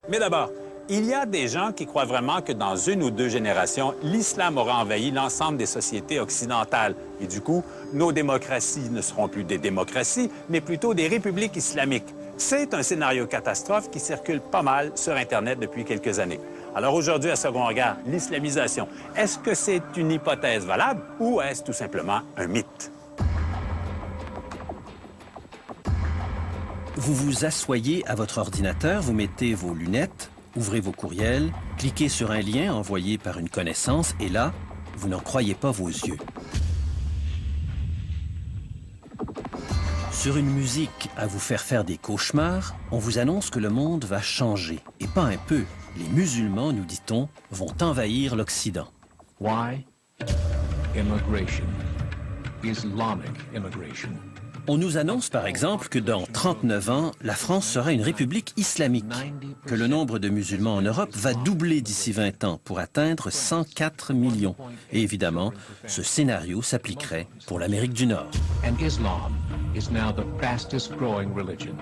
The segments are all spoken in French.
Mais d'abord, il y a des gens qui croient vraiment que dans une ou deux générations, l'islam aura envahi l'ensemble des sociétés occidentales. Et du coup, nos démocraties ne seront plus des démocraties, mais plutôt des républiques islamiques. C'est un scénario catastrophe qui circule pas mal sur Internet depuis quelques années. Alors aujourd'hui, à second regard, l'islamisation, est-ce que c'est une hypothèse valable ou est-ce tout simplement un mythe? Vous vous asseyez à votre ordinateur, vous mettez vos lunettes, ouvrez vos courriels, cliquez sur un lien envoyé par une connaissance et là, vous n'en croyez pas vos yeux. Sur une musique à vous faire des cauchemars, on vous annonce que le monde va changer. Et pas un peu. Les musulmans, nous dit-on, vont envahir l'Occident. Why? Immigration. Islamic immigration. On nous annonce par exemple que dans 39 ans, la France sera une république islamique, que le nombre de musulmans en Europe va doubler d'ici 20 ans pour atteindre 104 millions. Et évidemment, ce scénario s'appliquerait pour l'Amérique du Nord. And Islam is now the fastest growing religion.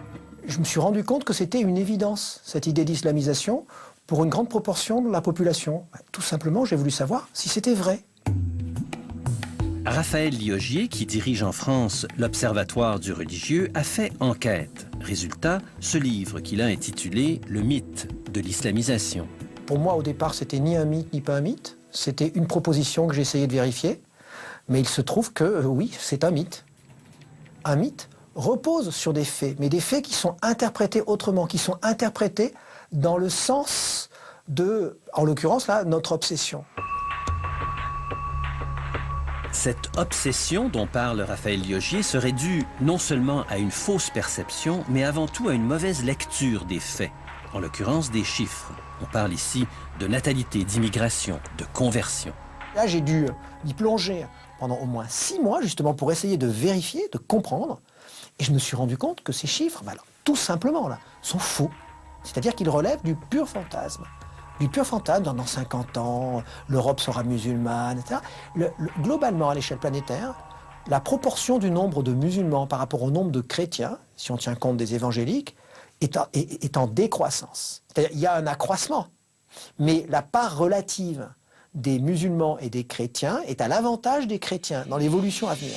Je me suis rendu compte que c'était une évidence, cette idée d'islamisation, pour une grande proportion de la population. Tout simplement, j'ai voulu savoir si c'était vrai. Raphaël Liogier, qui dirige en France l'Observatoire du religieux, a fait enquête. Résultat, ce livre qu'il a intitulé « Le mythe de l'islamisation ». Pour moi, au départ, c'était ni un mythe, ni pas un mythe. C'était une proposition que j'ai essayé de vérifier. Mais il se trouve que, oui, c'est un mythe. Un mythe repose sur des faits, mais des faits qui sont interprétés autrement, qui sont interprétés dans le sens de, en l'occurrence, là, notre obsession. Cette obsession dont parle Raphaël Liogier serait due non seulement à une fausse perception, mais avant tout à une mauvaise lecture des faits, en l'occurrence des chiffres. On parle ici de natalité, d'immigration, de conversion. Là, j'ai dû y plonger pendant au moins 6 mois, justement, pour essayer de vérifier, de comprendre. Et je me suis rendu compte que ces chiffres, alors, tout simplement, là, sont faux. C'est-à-dire qu'ils relèvent du pur fantasme. Du pur fantasme, dans 50 ans, l'Europe sera musulmane, etc. Globalement, à l'échelle planétaire, la proportion du nombre de musulmans par rapport au nombre de chrétiens, si on tient compte des évangéliques, est en décroissance. C'est-à-dire qu'il y a un accroissement, mais la part relative des musulmans et des chrétiens est à l'avantage des chrétiens dans l'évolution à venir.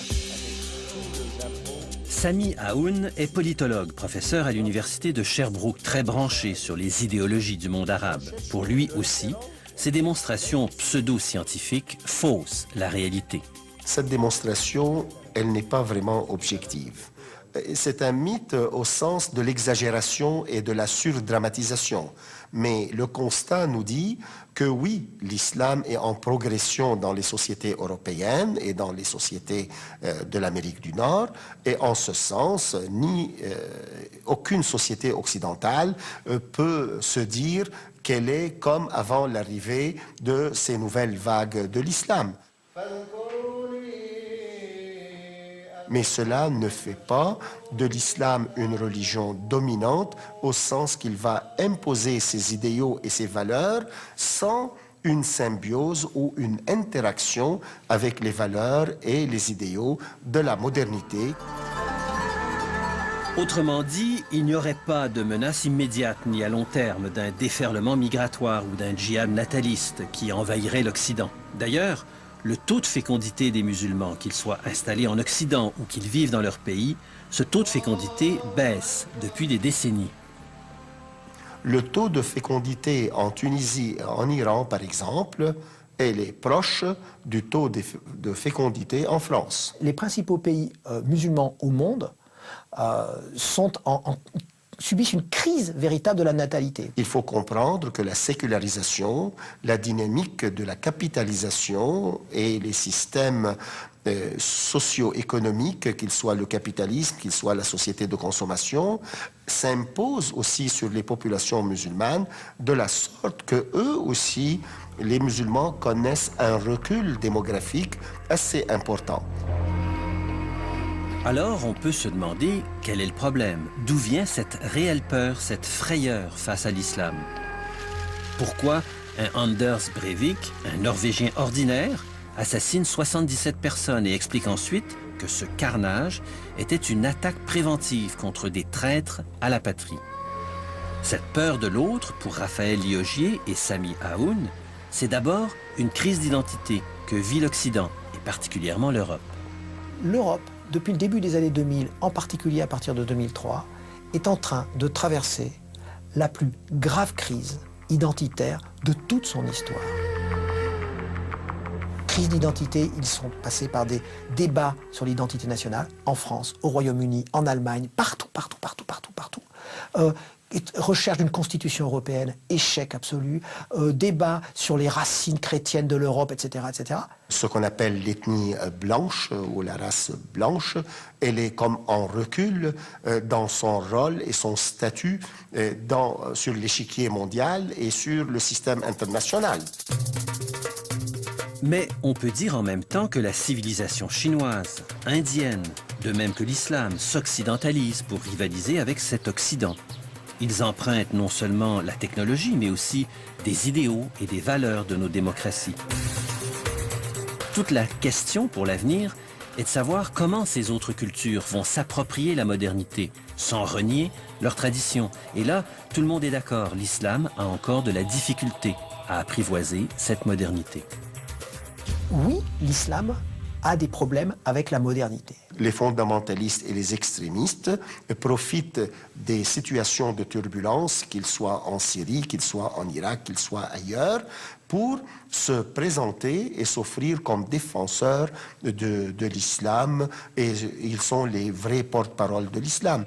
Sami Aoun est politologue, professeur à l'université de Sherbrooke, très branché sur les idéologies du monde arabe. Pour lui aussi, ces démonstrations pseudo-scientifiques faussent la réalité. Cette démonstration, elle n'est pas vraiment objective. C'est un mythe au sens de l'exagération et de la surdramatisation. Mais le constat nous dit que oui, l'islam est en progression dans les sociétés européennes et dans les sociétés de l'Amérique du Nord. Et en ce sens, aucune société occidentale peut se dire qu'elle est comme avant l'arrivée de ces nouvelles vagues de l'islam. Mais cela ne fait pas de l'islam une religion dominante au sens qu'il va imposer ses idéaux et ses valeurs sans une symbiose ou une interaction avec les valeurs et les idéaux de la modernité. Autrement dit, il n'y aurait pas de menace immédiate ni à long terme d'un déferlement migratoire ou d'un djihad nataliste qui envahirait l'Occident. D'ailleurs, le taux de fécondité des musulmans, qu'ils soient installés en Occident ou qu'ils vivent dans leur pays, ce taux de fécondité baisse depuis des décennies. Le taux de fécondité en Tunisie et en Iran, par exemple, elle est proche du taux de fécondité en France. Les principaux pays musulmans au monde subissent une crise véritable de la natalité. Il faut comprendre que la sécularisation, la dynamique de la capitalisation et les systèmes socio-économiques, qu'il soit le capitalisme, qu'il soit la société de consommation, s'imposent aussi sur les populations musulmanes de la sorte que eux aussi, les musulmans connaissent un recul démographique assez important. Alors, on peut se demander quel est le problème. D'où vient cette réelle peur, cette frayeur face à l'islam? Pourquoi un Anders Breivik, un Norvégien ordinaire, assassine 77 personnes et explique ensuite que ce carnage était une attaque préventive contre des traîtres à la patrie? Cette peur de l'autre, pour Raphaël Liogier et Sami Aoun, c'est d'abord une crise d'identité que vit l'Occident, et particulièrement l'Europe. L'Europe, depuis le début des années 2000, en particulier à partir de 2003, est en train de traverser la plus grave crise identitaire de toute son histoire. Crise d'identité, ils sont passés par des débats sur l'identité nationale, en France, au Royaume-Uni, en Allemagne, partout. Recherche d'une constitution européenne, échec absolu, débat sur les racines chrétiennes de l'Europe, etc., etc. Ce qu'on appelle l'ethnie blanche ou la race blanche, elle est comme en recul dans son rôle et son statut sur l'échiquier mondial et sur le système international. Mais on peut dire en même temps que la civilisation chinoise, indienne, de même que l'islam, s'occidentalise pour rivaliser avec cet Occident. Ils empruntent non seulement la technologie, mais aussi des idéaux et des valeurs de nos démocraties. Toute la question pour l'avenir est de savoir comment ces autres cultures vont s'approprier la modernité, sans renier leurs traditions. Et là, tout le monde est d'accord, l'islam a encore de la difficulté à apprivoiser cette modernité. Oui, l'islam a des problèmes avec la modernité. Les fondamentalistes et les extrémistes profitent des situations de turbulence, qu'ils soient en Syrie, qu'ils soient en Irak, qu'ils soient ailleurs, pour se présenter et s'offrir comme défenseurs de l'islam, et ils sont les vrais porte-parole de l'islam.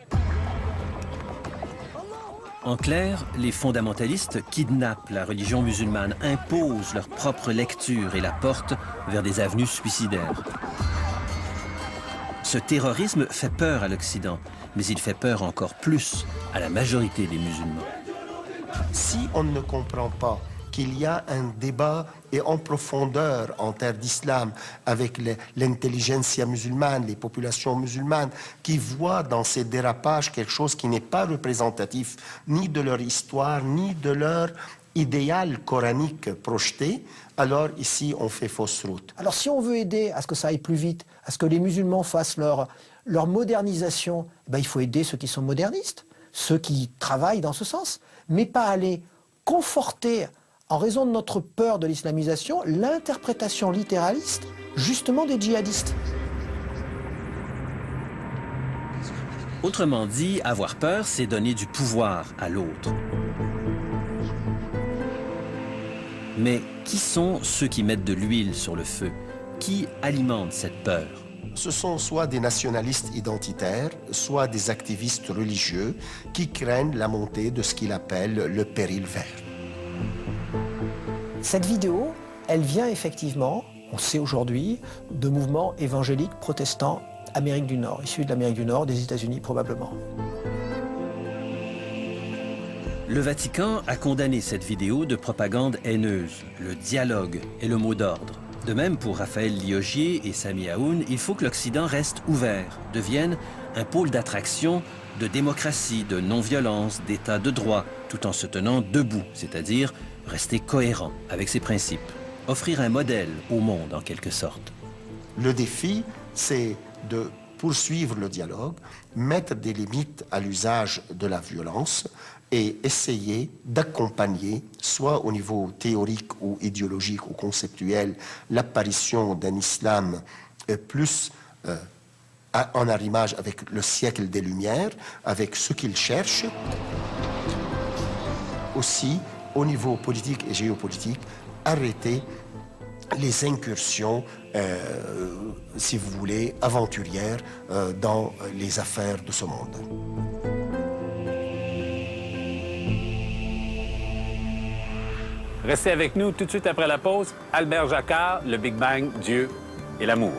En clair, les fondamentalistes kidnappent la religion musulmane, imposent leur propre lecture et la portent vers des avenues suicidaires. Ce terrorisme fait peur à l'Occident, mais il fait peur encore plus à la majorité des musulmans. Si on ne comprend pas qu'il y a un débat et en profondeur en terre d'islam avec l'intelligentsia musulmane, les populations musulmanes, qui voient dans ces dérapages quelque chose qui n'est pas représentatif ni de leur histoire, ni de leur idéal coranique projeté, alors ici on fait fausse route. Alors si on veut aider à ce que ça aille plus vite, à ce que les musulmans fassent leur modernisation, il faut aider ceux qui sont modernistes, ceux qui travaillent dans ce sens, mais pas aller conforter, en raison de notre peur de l'islamisation, l'interprétation littéraliste, justement, des djihadistes. Autrement dit, avoir peur, c'est donner du pouvoir à l'autre. Mais qui sont ceux qui mettent de l'huile sur le feu? Qui alimente cette peur? Ce sont soit des nationalistes identitaires, soit des activistes religieux qui craignent la montée de ce qu'il appelle le péril vert. Cette vidéo, elle vient effectivement, on sait aujourd'hui, de mouvements évangéliques protestants Amérique du Nord, issus de l'Amérique du Nord, des États-Unis probablement. Le Vatican a condamné cette vidéo de propagande haineuse. Le dialogue est le mot d'ordre. De même, pour Raphaël Liogier et Sami Aoun, il faut que l'Occident reste ouvert, devienne un pôle d'attraction, de démocratie, de non-violence, d'état de droit, tout en se tenant debout, c'est-à-dire rester cohérent avec ses principes. Offrir un modèle au monde, en quelque sorte. Le défi, c'est de poursuivre le dialogue, mettre des limites à l'usage de la violence et essayer d'accompagner, soit au niveau théorique ou idéologique ou conceptuel, l'apparition d'un islam plus en arrimage avec le siècle des Lumières, avec ce qu'il cherche. Aussi, au niveau politique et géopolitique, arrêter les incursions, si vous voulez, aventurières dans les affaires de ce monde. Restez avec nous tout de suite après la pause. Albert Jacquard, le Big Bang, Dieu et l'amour.